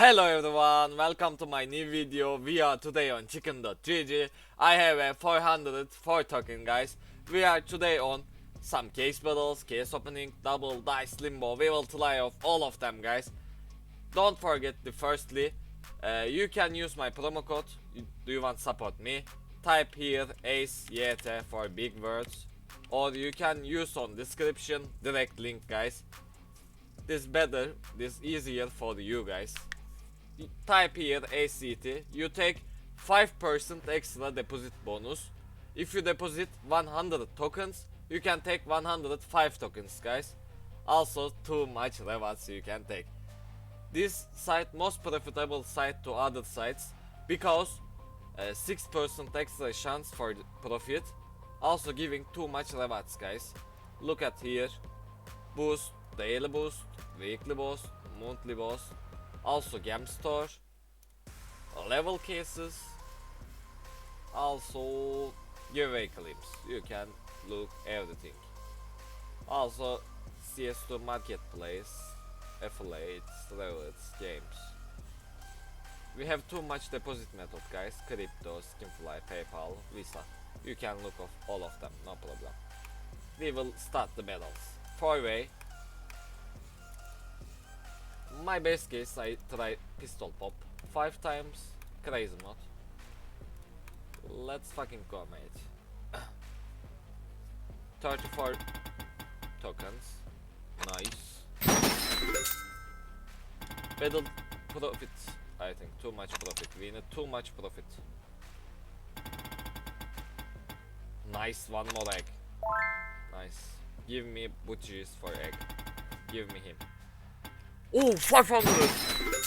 Hello everyone, welcome to my new video. We are today on chicken.gg. I have a 404 token, guys. We are today on some case battles, case opening, double dice, limbo. We will try off all of them, guys. Don't forget the firstly, you can use my promo code. Do you want to support me? Type here ACEYT for big words, or you can use on description direct link, guys. This better, this easier for you guys. Type here ACEYT. You take 5% extra deposit bonus. If you deposit 100 tokens, you can take 105 tokens, guys. Also too much rewards you can take. This site most profitable site to other sites because 6% extra chance for profit. Also giving too much rewards, guys. Look at here. Boost, daily boost, weekly boost, monthly boost. Also game store, level cases, also giveaway clips. You can look everything. Also CS2 marketplace, affiliates, revels, games. We have too much deposit method, guys. Crypto, Skinfly, PayPal, Visa. You can look of all of them, no problem. We will start the battles. 4-way. My best case, I try pistol pop 5 times, crazy mod. Let's fucking go, mate. 34 tokens, nice. Battle profit, I think too much profit. We need too much profit. Nice, one more egg. Nice. Give me butchers for egg. Give me him. Oh, 500!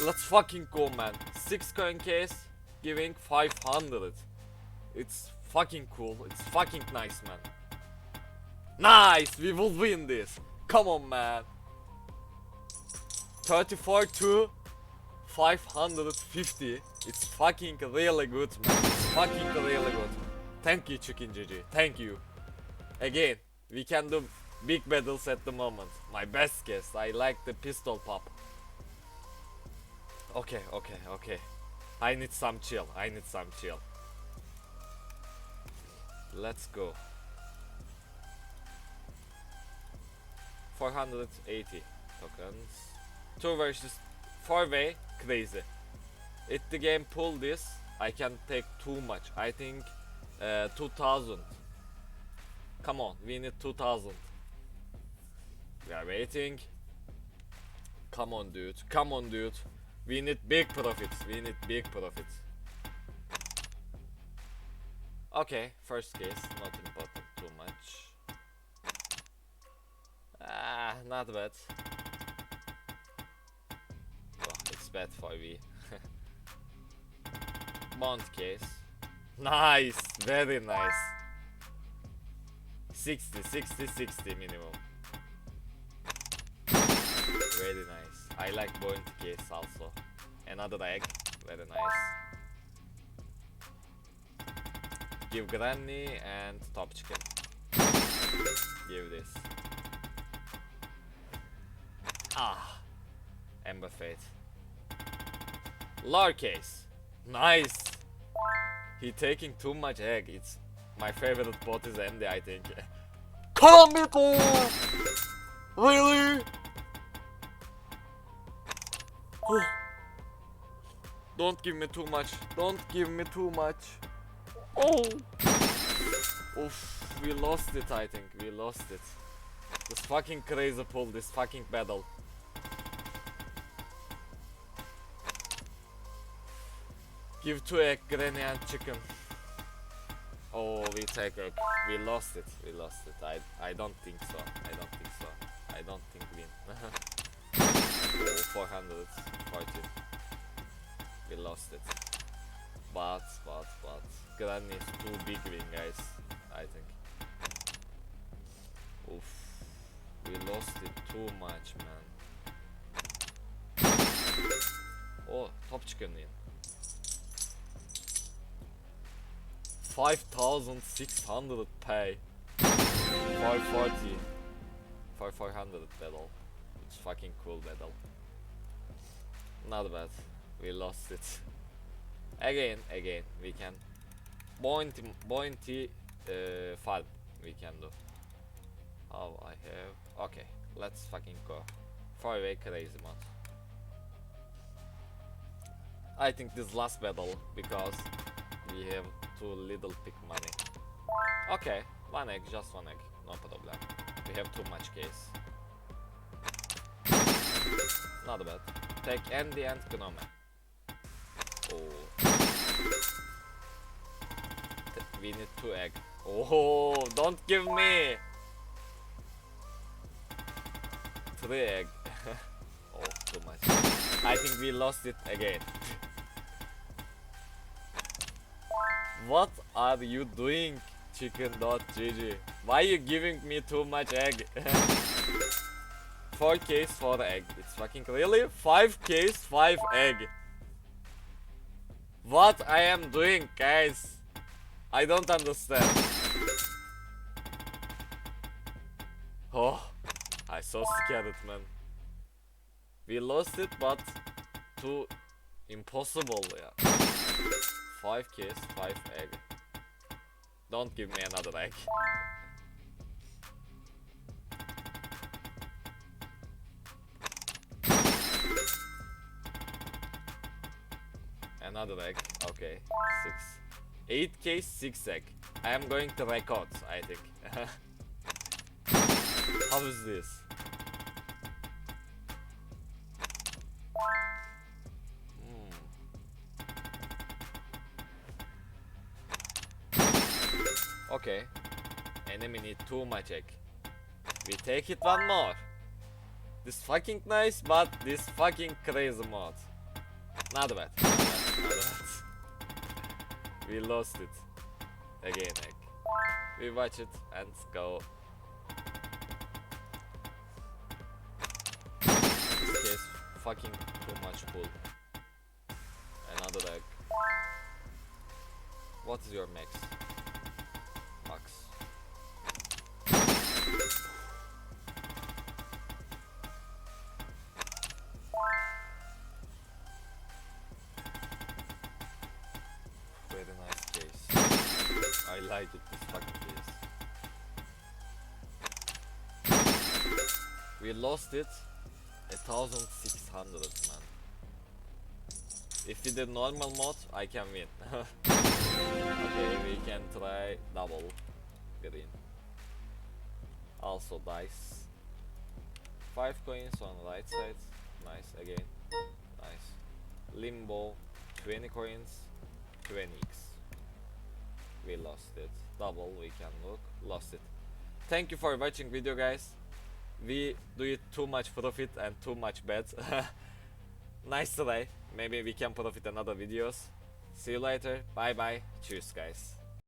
Let's fucking go, man. 6 coin case, giving 500. It's fucking cool. It's fucking nice, man. Nice! We will win this. Come on, man. 34 to 550. It's fucking really good, man. It's fucking really good. Thank you, CHİCKENGG. Thank you. Again, we can do big battles at the moment. My best guess. I like the pistol pop. Okay. I need some chill. Let's go. 480 tokens. 2 versus 4-way, crazy. If the game pull this, I can take too much. I think 2000. Come on, we need 2000. We are waiting. Come on, dude. We need big profits. Okay, first case, not important too much. Not bad. Oh, it's bad for me. Bond case. Nice, very nice. 60 minimum. Very nice. I like bond case also. Another egg, very nice. Give granny and top chicken. Give this. Ember Fate. Lore case. Nice. He taking too much egg. It's my favorite bot is MD, I think. KARAMBİT! Really? Oh. Don't give me too much. Oh. Oof, we lost it, I think. This fucking crazy pull, this fucking battle. Give 2 egg, granny and chicken. Oh, we take egg. We lost it. I don't think so. I don't think win. Oh, 414. We lost it. But granny is too big win, guys. I think. Oof. We lost it too much, man. Oh, top chicken win. 5,600 pay. 540. For 400 battle. It's fucking cool battle. Not bad. We lost it. Again, we can bounty farm we can do. How I have, okay, let's fucking go. 4-way crazy mod. I think this last battle because we have too little pick money. Okay, one egg, just one egg, no problem. We have too much case. Not bad. Take Andy and Gnome. Oh. We need 2 egg. Oh, don't give me 3 egg. Oh, too much. I think we lost it again. What are you doing, chicken.gg? Why are you giving me too much egg? 4 case, 4 egg. It's fucking really? 5 case, 5 egg. What I am doing, guys? I don't understand. Oh, I so scared, man. We lost it, but too impossible, yeah. 5 case, 5 egg. Don't give me another egg. Another egg, okay, 6. 8 case, 6 egg. I am going to record, I think. How is this? Okay, enemy need too much egg. We take it one more. This fucking nice, but this fucking crazy mod. Not bad, not bad, not bad. We lost it. Again egg. We watch it and go. This case fucking too much pull. Another egg. What is your max? Max. Very nice case. I like it, this fucking case. We lost it 1600, man. If we did normal mode, I can win. Okay, we can try double green. Also dice. 5 coins on right side. Nice, again. Nice. Limbo, 20 coins, 20x. We lost it. Double, we can look. Lost it. Thank you for watching video, guys. We do it too much profit and too much bets. Nice try. Maybe we can profit another videos. See you later. Bye bye. Cheers, guys.